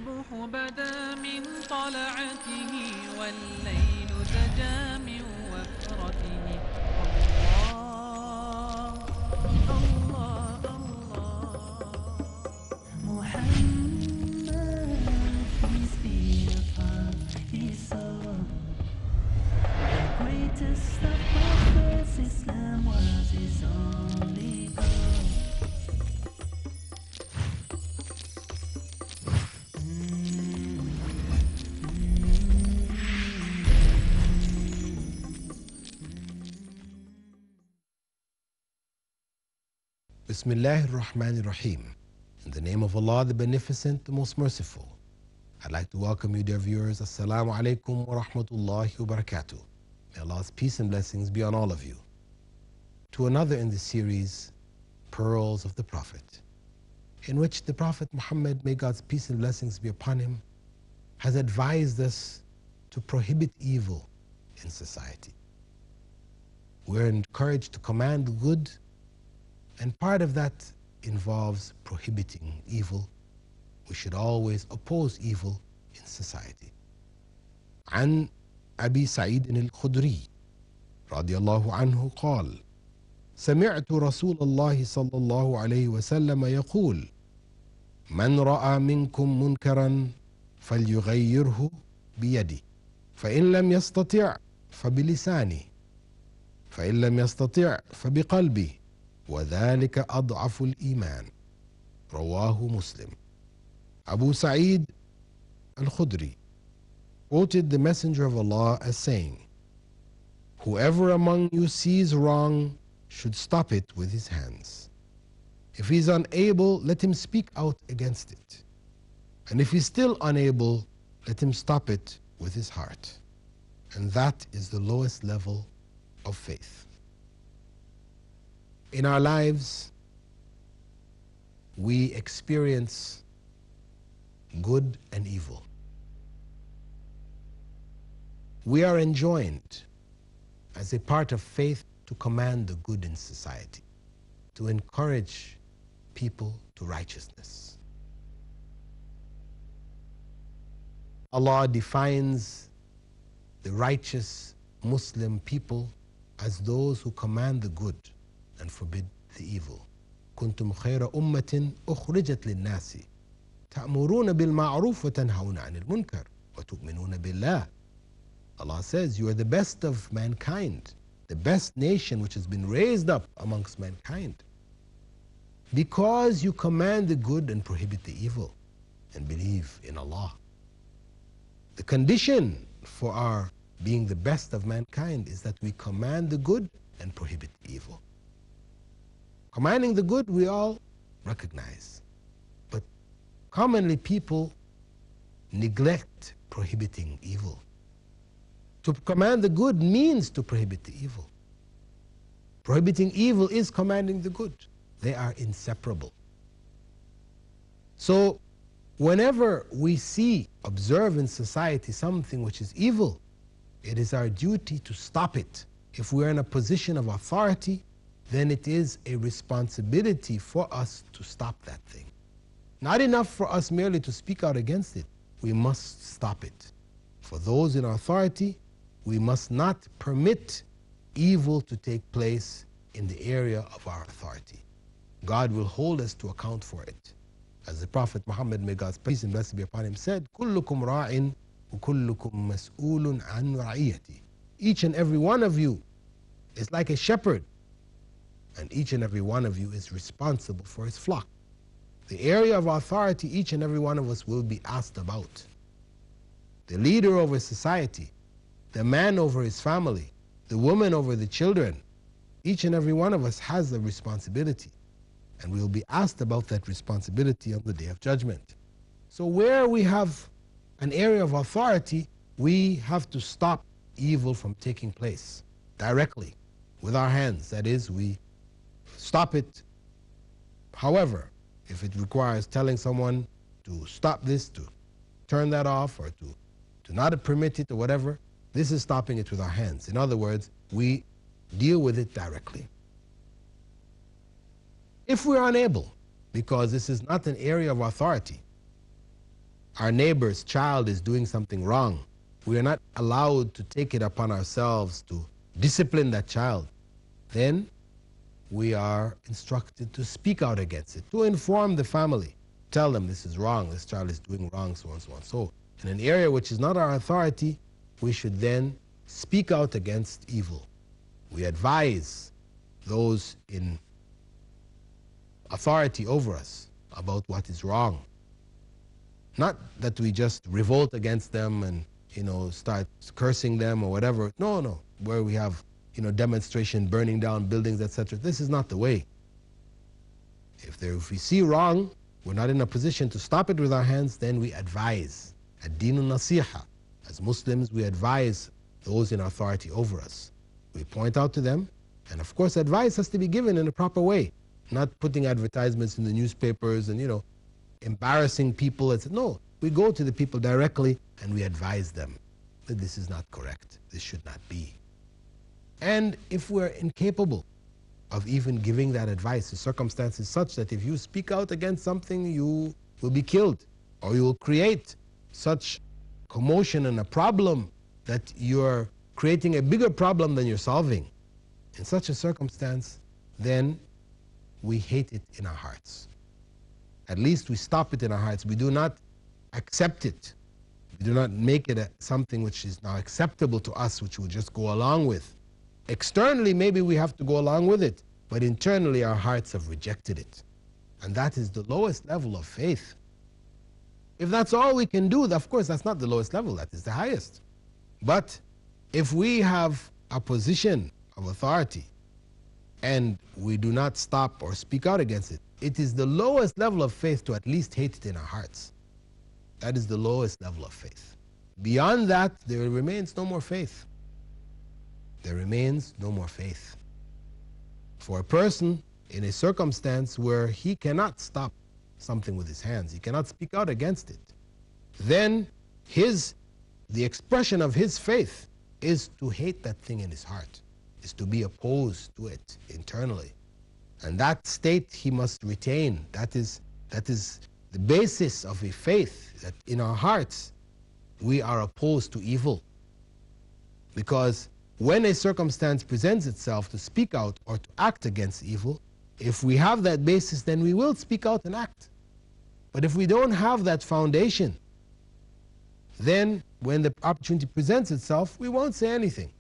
الصبح بدا من طلعته والليل زجا من وفرته. الله الله الله. Muhammad, peace be upon his soul. The greatest of prophets, Islam was his only goal. Bismillahir Rahmanir Rahim. In the name of Allah, the Beneficent, the Most Merciful. I'd like to welcome you, dear viewers. Assalamu alaikum wa rahmatullahi wa barakatuh. May Allah's peace and blessings be on all of you. To another in the series, Pearls of the Prophet, in which the Prophet Muhammad, may God's peace and blessings be upon him, has advised us to prohibit evil in society. We're encouraged to command good, and part of that involves prohibiting evil. We should always oppose evil in society. عن أبي سعيد الخدري رضي الله عنه قال: سمعت رسول الله صلى الله عليه وسلم يقول: من رأى منكم منكرا فليغيره بيده، فإن لم يستطع فبلسانه، فإن لم يستطع فبقلبه، وذلك أضعف الإيمان. رواه Muslim. Abu Sa'id al-Khudri quoted the Messenger of Allah as saying, whoever among you sees wrong should stop it with his hands. If he's unable, let him speak out against it. And if he's still unable, let him stop it with his heart. And that is the lowest level of faith. In our lives, we experience good and evil. We are enjoined as a part of faith to command the good in society, to encourage people to righteousness. Allah defines the righteous Muslim people as those who command the good and forbid the evil. كنتم خير أمة أخرجت للناس تأمرون بالمعروف وتنهون عن المنكر وتؤمنون بالله. Allah says, you are the best of mankind, the best nation which has been raised up amongst mankind, because you command the good and prohibit the evil and believe in Allah. The condition for our being the best of mankind is that we command the good and prohibit the evil. Commanding the good we all recognize, but commonly people neglect prohibiting evil. To command the good means to prohibit the evil. Prohibiting evil is commanding the good. They are inseparable. So whenever we see, observe in society something which is evil, it is our duty to stop it. If we're in a position of authority, then it is a responsibility for us to stop that thing. Not enough for us merely to speak out against it. We must stop it. For those in authority, we must not permit evil to take place in the area of our authority. God will hold us to account for it. As the Prophet Muhammad, may God's peace and blessing be upon him, said, كُلُّكُمْ رَاعٍ وَكُلُّكُمْ مَسْئُولٌ عَنْ رَعِيَّتِهِ. Each and every one of you is like a shepherd, and each and every one of you is responsible for his flock. The area of authority each and every one of us will be asked about. The leader over society, the man over his family, the woman over the children, each and every one of us has a responsibility, and we will be asked about that responsibility on the Day of Judgment. So where we have an area of authority, we have to stop evil from taking place directly with our hands. That is, we stop it. However, if it requires telling someone to stop this, to turn that off, or to not permit it or whatever, this is stopping it with our hands. In other words, we deal with it directly. If we're unable, because this is not an area of authority, our neighbor's child is doing something wrong, we are not allowed to take it upon ourselves to discipline that child, then we are instructed to speak out against it, to inform the family, tell them this is wrong, this child is doing wrong, so on and so on. So in an area which is not our authority, we should then speak out against evil. We advise those in authority over us about what is wrong. Not that we just revolt against them and, start cursing them or whatever. No. Where we have, demonstration, burning down buildings, etc. This is not the way. If we see wrong, we're not in a position to stop it with our hands, then we advise. Ad-dinu nasiha. As Muslims, we advise those in authority over us. We point out to them, and of course advice has to be given in a proper way, not putting advertisements in the newspapers and, embarrassing people. No, we go to the people directly and we advise them that this is not correct, this should not be. And if we're incapable of even giving that advice, the circumstance is such that if you speak out against something, you will be killed, or you will create such commotion and a problem that you're creating a bigger problem than you're solving. In such a circumstance, then we hate it in our hearts. At least we stop it in our hearts. We do not accept it. We do not make it something which is now acceptable to us, which we'll just go along with. Externally, maybe we have to go along with it, but internally our hearts have rejected it. And that is the lowest level of faith. If that's all we can do, of course, that's not the lowest level, that is the highest. But if we have a position of authority and we do not stop or speak out against it, it is the lowest level of faith to at least hate it in our hearts. That is the lowest level of faith. Beyond that, there remains no more faith. There remains no more faith. For a person in a circumstance where he cannot stop something with his hands, he cannot speak out against it, then the expression of his faith is to hate that thing in his heart, is to be opposed to it internally. And that state he must retain. That is the basis of a faith, that in our hearts we are opposed to evil. Because when a circumstance presents itself to speak out or to act against evil, if we have that basis, then we will speak out and act. But if we don't have that foundation, then when the opportunity presents itself, we won't say anything.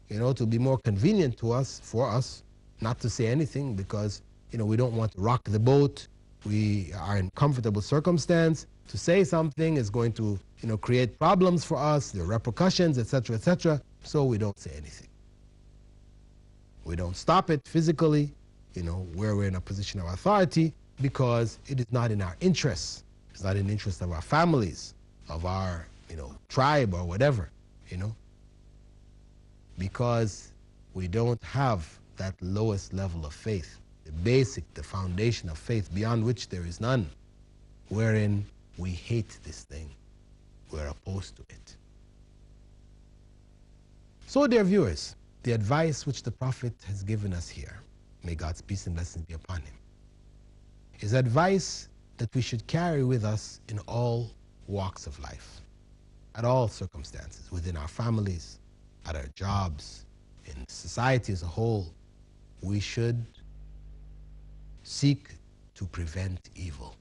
It will be more convenient for us not to say anything, because we don't want to rock the boat. We are in comfortable circumstance. To say something is going to create problems for us, there are repercussions, etc., etc. So we don't say anything. We don't stop it physically, where we're in a position of authority, because it is not in our interests. It's not in the interest of our families, of our tribe or whatever, because we don't have that lowest level of faith, the foundation of faith beyond which there is none, wherein we hate this thing, we're opposed to it. So, dear viewers, the advice which the Prophet has given us here, may God's peace and blessings be upon him, is advice that we should carry with us in all walks of life, at all circumstances, within our families, at our jobs, in society as a whole. We should seek to prevent evil.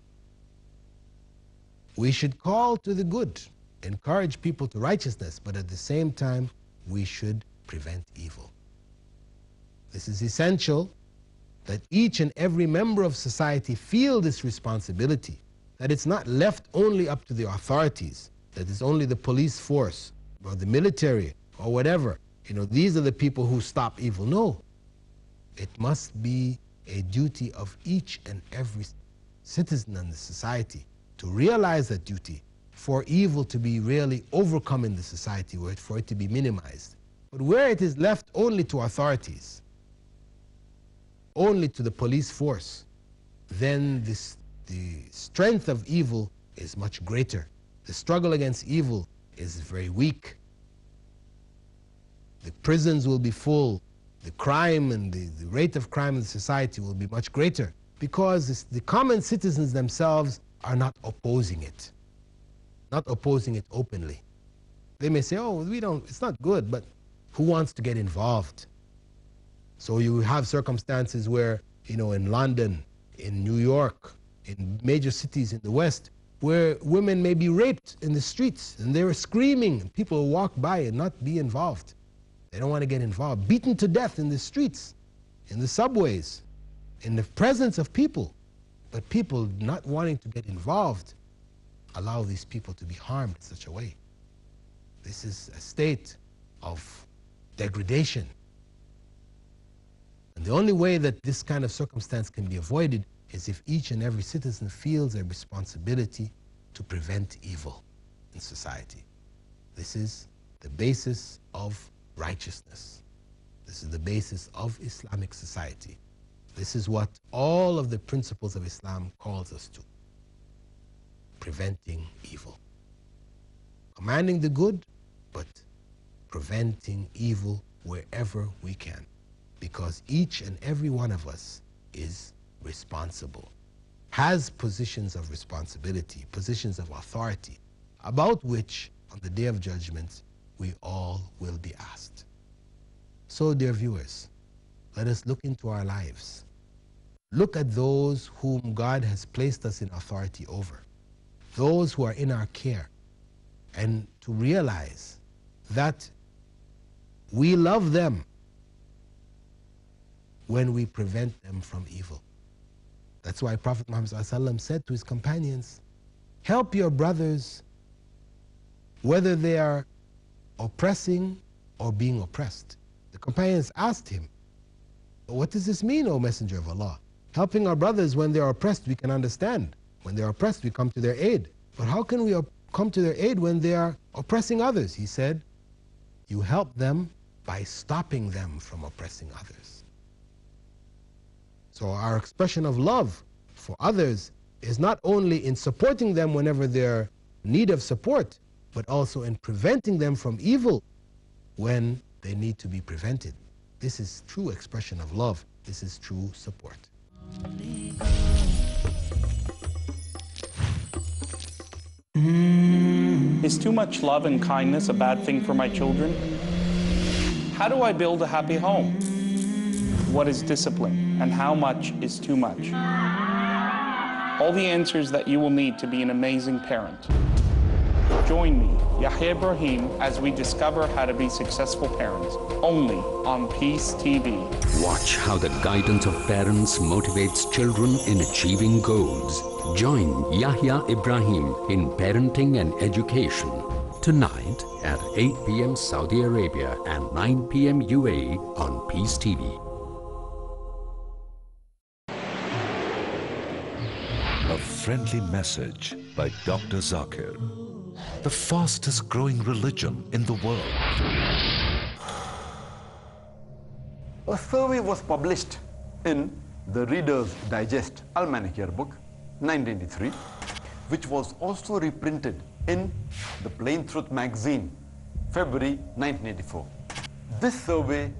We should call to the good, encourage people to righteousness, but at the same time, we should prevent evil. This is essential, that each and every member of society feel this responsibility, that it's not left only up to the authorities, that it's only the police force or the military or whatever. These are the people who stop evil. No. It must be a duty of each and every citizen in the society to realize that duty, for evil to be really overcome in the society, for it to be minimized. But where it is left only to authorities, only to the police force, then the strength of evil is much greater. The struggle against evil is very weak. The prisons will be full. The crime and the rate of crime in society will be much greater, because the common citizens themselves are not opposing it. not opposing it openly. They may say, oh, it's not good, but who wants to get involved? So you have circumstances where, in London, in New York, in major cities in the West, where women may be raped in the streets and they're screaming. People will walk by and not be involved. They don't want to get involved. Beaten to death in the streets, in the subways, in the presence of people. But people not wanting to get involved allow these people to be harmed in such a way. This is a state of degradation. And the only way that this kind of circumstance can be avoided is if each and every citizen feels a responsibility to prevent evil in society. This is the basis of righteousness. This is the basis of Islamic society. This is what all of the principles of Islam calls us to. Preventing evil. Commanding the good, but preventing evil wherever we can. Because each and every one of us is responsible, has positions of responsibility, positions of authority, about which on the Day of Judgment we all will be asked. So, dear viewers, let us look into our lives. Look at those whom God has placed us in authority over, those who are in our care, and to realize that we love them when we prevent them from evil. That's why Prophet Muhammad ﷺ said to his companions, help your brothers whether they are oppressing or being oppressed. The companions asked him, what does this mean, O Messenger of Allah? Helping our brothers when they are oppressed, we can understand. When they are oppressed, we come to their aid. But how can we come to their aid when they are oppressing others? He said, you help them by stopping them from oppressing others. So our expression of love for others is not only in supporting them whenever they're in need of support, but also in preventing them from evil when they need to be prevented. This is true expression of love. This is true support. Is too much love and kindness a bad thing for my children? How do I build a happy home? What is discipline, and how much is too much? All the answers that you will need to be an amazing parent. Join me, Yahya Ibrahim, as we discover how to be successful parents, only on Peace TV. Watch how the guidance of parents motivates children in achieving goals. Join Yahya Ibrahim in Parenting and Education, tonight at 8 p.m. Saudi Arabia and 9 p.m. UAE on Peace TV. A friendly message by Dr. Zakir. The fastest growing religion in the world. A survey was published in the Reader's Digest Almanac Yearbook 1993, which was also reprinted in the Plain Truth magazine, February 1984. This survey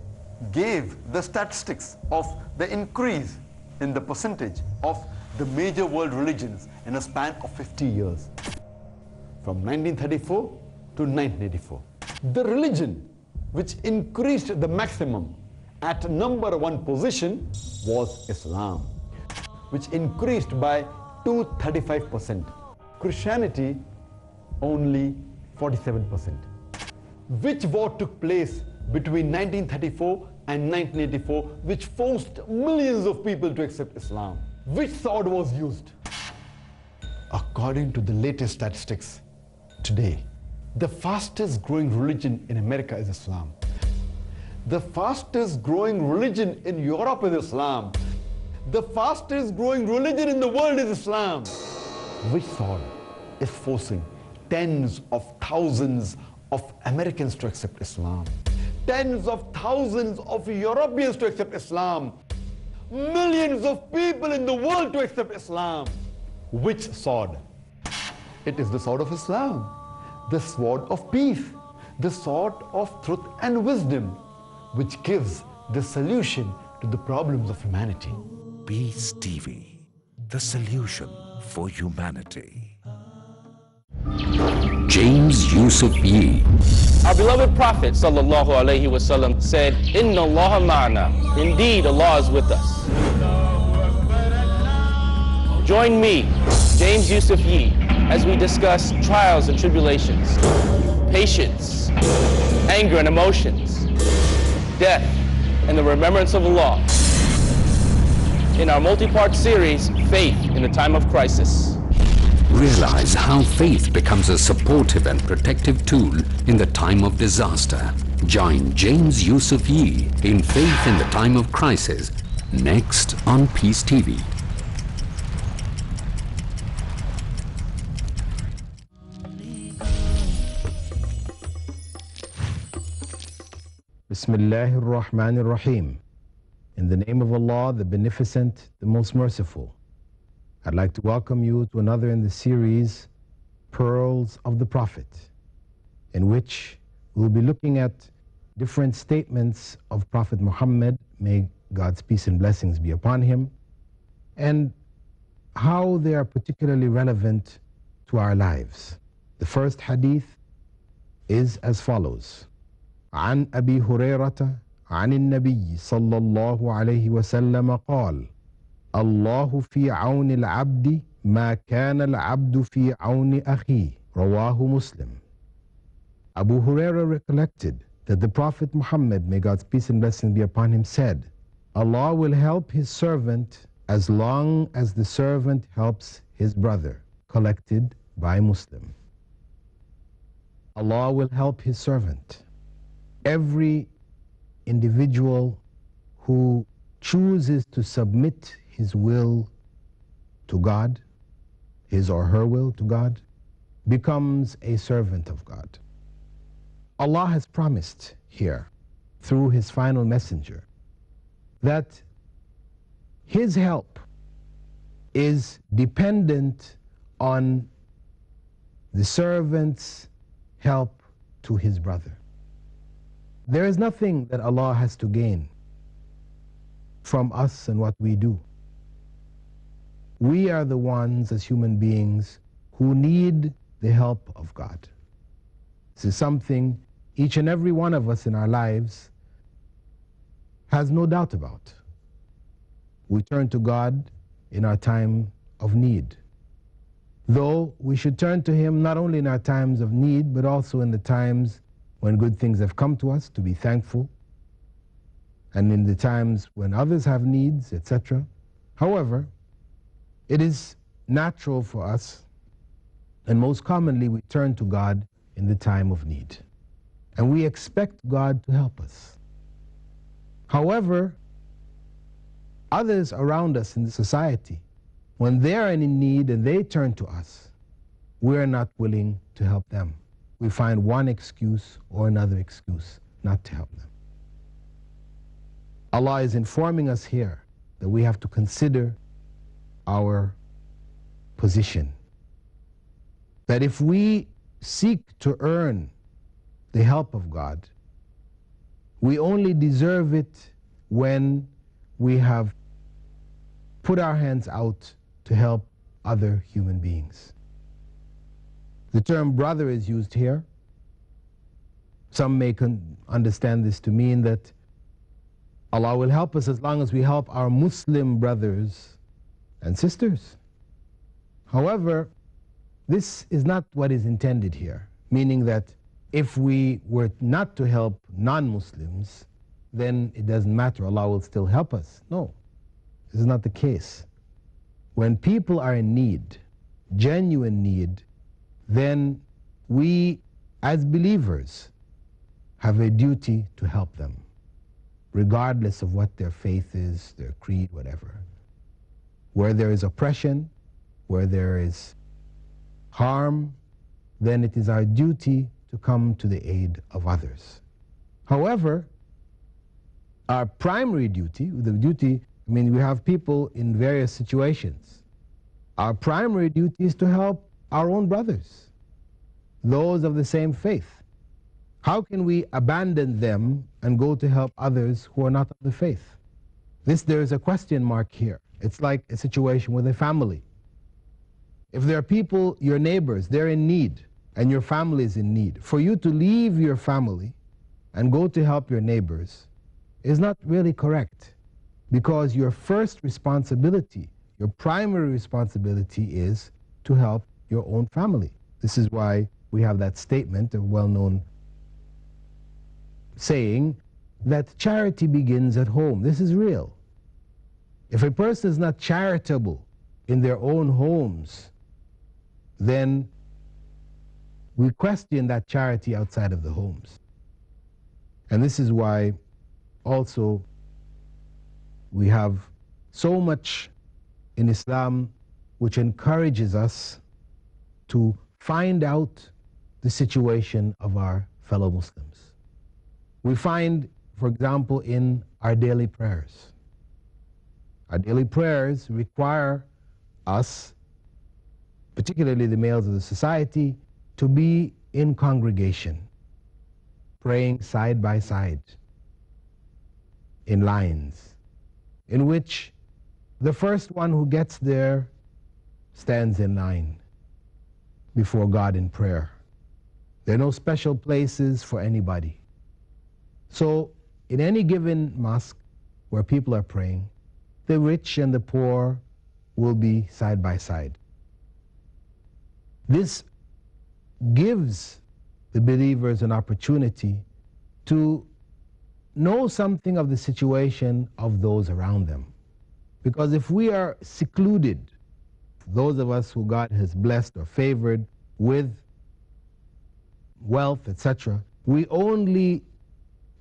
gave the statistics of the increase in the percentage of the major world religions in a span of 50 years, from 1934 to 1984. The religion which increased the maximum at number 1 position was Islam, which increased by 235%. Christianity only 47%. Which war took place between 1934 and 1984 which forced millions of people to accept Islam? Which sword was used? According to the latest statistics, today, the fastest growing religion in America is Islam. The fastest growing religion in Europe is Islam. The fastest growing religion in the world is Islam. Which sword is forcing tens of thousands of Americans to accept Islam? Tens of thousands of Europeans to accept Islam? Millions of people in the world to accept Islam. Which sword? It is the sword of Islam, the sword of peace, the sword of truth and wisdom, which gives the solution to the problems of humanity. Peace TV, the solution for humanity. James Yusuf Yee. Our beloved Prophet sallallahu alaihi wasallam said, "Inna Allah ma'ana." Indeed, Allah is with us. Join me, James Yusuf Yee, as we discuss trials and tribulations, patience, anger and emotions, death, and the remembrance of Allah in our multi-part series, Faith in the Time of Crisis. Realize how faith becomes a supportive and protective tool in the time of disaster. Join James Yusuf Yee in Faith in the Time of Crisis, next on Peace TV. Bismillahir Rahmanir Rahim. In the name of Allah, the Beneficent, the Most Merciful. I'd like to welcome you to another in the series, Pearls of the Prophet, in which we'll be looking at different statements of Prophet Muhammad, may God's peace and blessings be upon him, and how they are particularly relevant to our lives. The first hadith is as follows. عن أبي هريرة عن النبي صلى الله عليه وسلم قال الله في عون العبد ما كان العبد في عون أخيه رواه Muslim. Abu Huraira recollected that the Prophet Muhammad, may God's peace and blessing be upon him, said, Allah will help his servant as long as the servant helps his brother. Collected by Muslim. Allah will help his servant. Every individual who chooses to submit his will to God, his or her will to God, becomes a servant of God. Allah has promised here, through his final messenger, that his help is dependent on the servant's help to his brother. There is nothing that Allah has to gain from us and what we do. We are the ones as human beings who need the help of God. This is something each and every one of us in our lives has no doubt about. We turn to God in our time of need. Though we should turn to him not only in our times of need, but also in the times when good things have come to us, to be thankful, and in the times when others have needs, etc. However, it is natural for us, and most commonly we turn to God in the time of need. And we expect God to help us. However, others around us in the society, when they are in need and they turn to us, we are not willing to help them. We find one excuse or another excuse not to help them. Allah is informing us here that we have to consider our position. That if we seek to earn the help of God, we only deserve it when we have put our hands out to help other human beings. The term brother is used here. Some may understand this to mean that Allah will help us as long as we help our Muslim brothers and sisters. However, this is not what is intended here, meaning that if we were not to help non-Muslims, then it doesn't matter, Allah will still help us. No, this is not the case. When people are in need, genuine need, then we, as believers, have a duty to help them, regardless of what their faith is, their creed, whatever. Where there is oppression, where there is harm, then it is our duty to come to the aid of others. However, our primary duty, we have people in various situations. Our primary duty is to help our own brothers, those of the same faith. How can we abandon them and go to help others who are not of the faith? There is a question mark here. It's like a situation with a family. If there are people, your neighbors, they're in need, and your family is in need, for you to leave your family and go to help your neighbors is not really correct, because your first responsibility, your primary responsibility, is to help your own family. This is why we have that statement, a well-known saying, that charity begins at home. This is real. If a person is not charitable in their own homes, then we question that charity outside of the homes. And this is why also we have so much in Islam which encourages us to find out the situation of our fellow Muslims. We find, for example, in our daily prayers. Our daily prayers require us, particularly the males of the society, to be in congregation, praying side by side, in lines, in which the first one who gets there stands in line before God in prayer. There are no special places for anybody. So in any given mosque where people are praying, the rich and the poor will be side by side. This gives the believers an opportunity to know something of the situation of those around them. Because if we are secluded, those of us who God has blessed or favored with wealth, etc., we only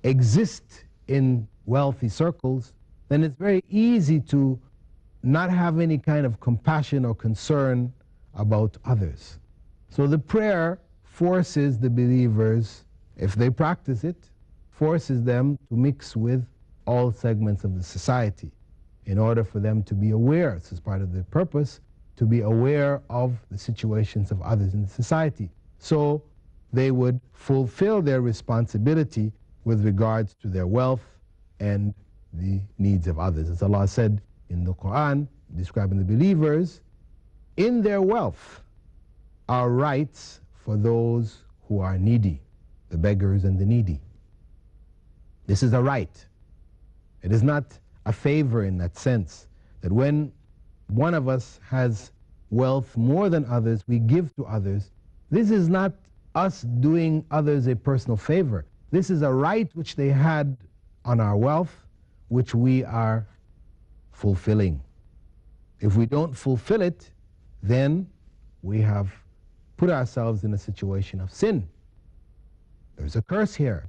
exist in wealthy circles, then it's very easy to not have any kind of compassion or concern about others. So the prayer forces the believers, if they practice it, forces them to mix with all segments of the society in order for them to be aware. This is part of the purpose, to be aware of the situations of others in the society. So they would fulfill their responsibility with regards to their wealth and the needs of others. As Allah said in the Quran, describing the believers, in their wealth are rights for those who are needy, the beggars and the needy. This is a right. It is not a favor in that sense, that when one of us has wealth more than others, we give to others. This is not us doing others a personal favor. This is a right which they had on our wealth, which we are fulfilling. If we don't fulfill it, then we have put ourselves in a situation of sin. There's a curse here.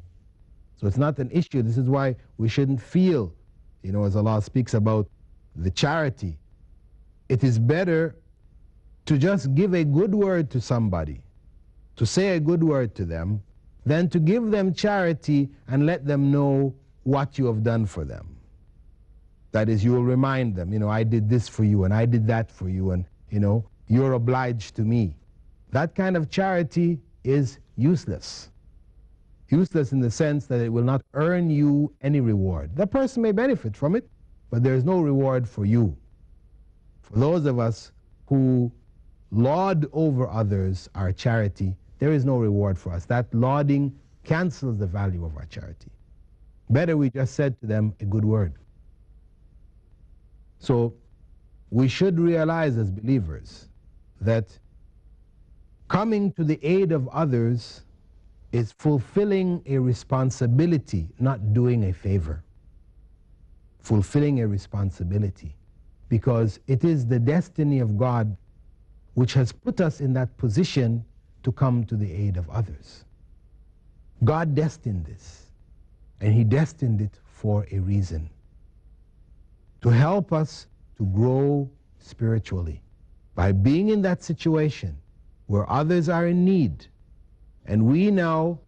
So it's not an issue. This is why we shouldn't feel, as Allah speaks about the charity, it is better to just give a good word to somebody, to say a good word to them, than to give them charity and let them know what you have done for them. That is, you will remind them, I did this for you and I did that for you, and, you're obliged to me. That kind of charity is useless. Useless in the sense that it will not earn you any reward. The person may benefit from it, but there is no reward for you. For those of us who laud over others our charity, there is no reward for us. That lauding cancels the value of our charity. Better we just said to them a good word. So we should realize as believers that coming to the aid of others is fulfilling a responsibility, not doing a favor. Fulfilling a responsibility, because it is the destiny of God which has put us in that position to come to the aid of others. God destined this, and He destined it for a reason. To help us to grow spiritually. By being in that situation where others are in need, and we now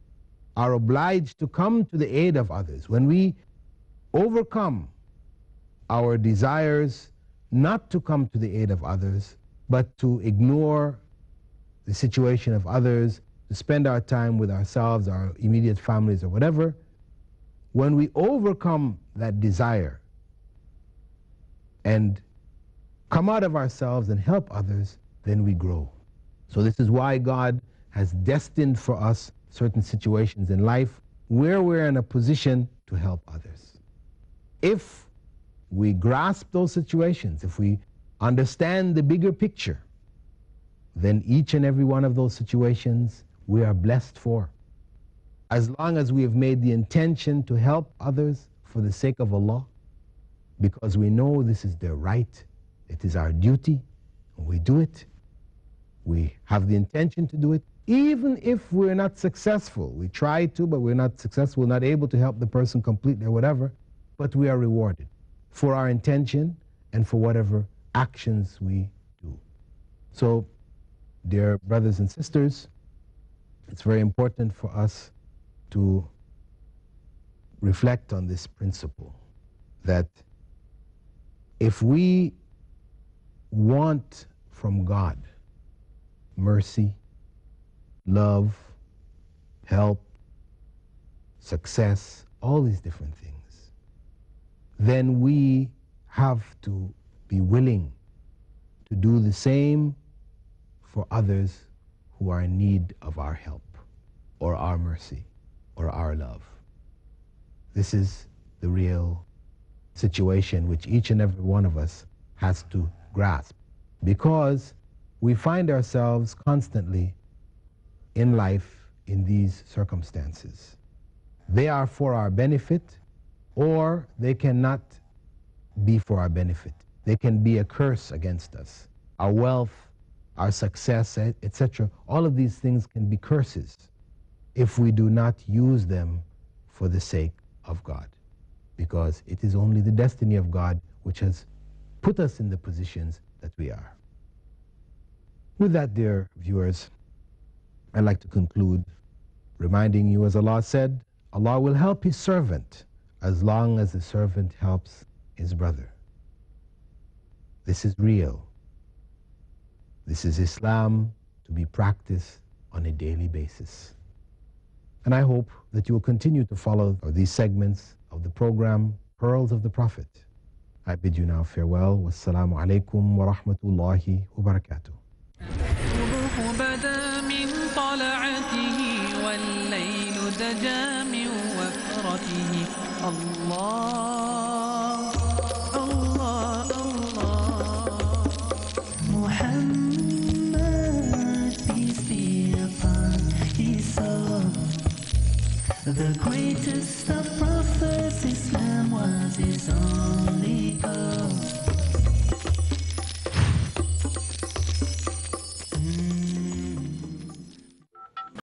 are obliged to come to the aid of others, when we overcome our desires not to come to the aid of others, but to ignore the situation of others, to spend our time with ourselves, our immediate families or whatever, when we overcome that desire and come out of ourselves and help others, then we grow. So this is why God has destined for us certain situations in life where we're in a position to help others. If we grasp those situations, if we understand the bigger picture, then each and every one of those situations we are blessed for. As long as we have made the intention to help others for the sake of Allah, because we know this is their right, it is our duty, and we do it. We have the intention to do it, even if we're not successful. We try to, but we're not successful, not able to help the person completely or whatever, but we are rewarded for our intention and for whatever actions we do. So, dear brothers and sisters, it's very important for us to reflect on this principle that if we want from God mercy, love, help, success, all these different things, then we have to be willing to do the same for others who are in need of our help or our mercy or our love. This is the real situation which each and every one of us has to grasp, because we find ourselves constantly in life in these circumstances. They are for our benefit, or they cannot be for our benefit. They can be a curse against us. Our wealth, our success, etc. All of these things can be curses if we do not use them for the sake of God, because it is only the destiny of God which has put us in the positions that we are. With that, dear viewers, I'd like to conclude reminding you, as Allah said, Allah will help His servant as long as the servant helps his brother. This is real. This is Islam to be practiced on a daily basis. And I hope that you will continue to follow these segments of the program, Pearls of the Prophet. I bid you now farewell. Wassalamu alaikum wa rahmatullahi wa barakatuh. الصبح بدا من طلعته والليل دجى من وفرته الله الله الله Muhammad, peace be upon his soul, the greatest of prophets.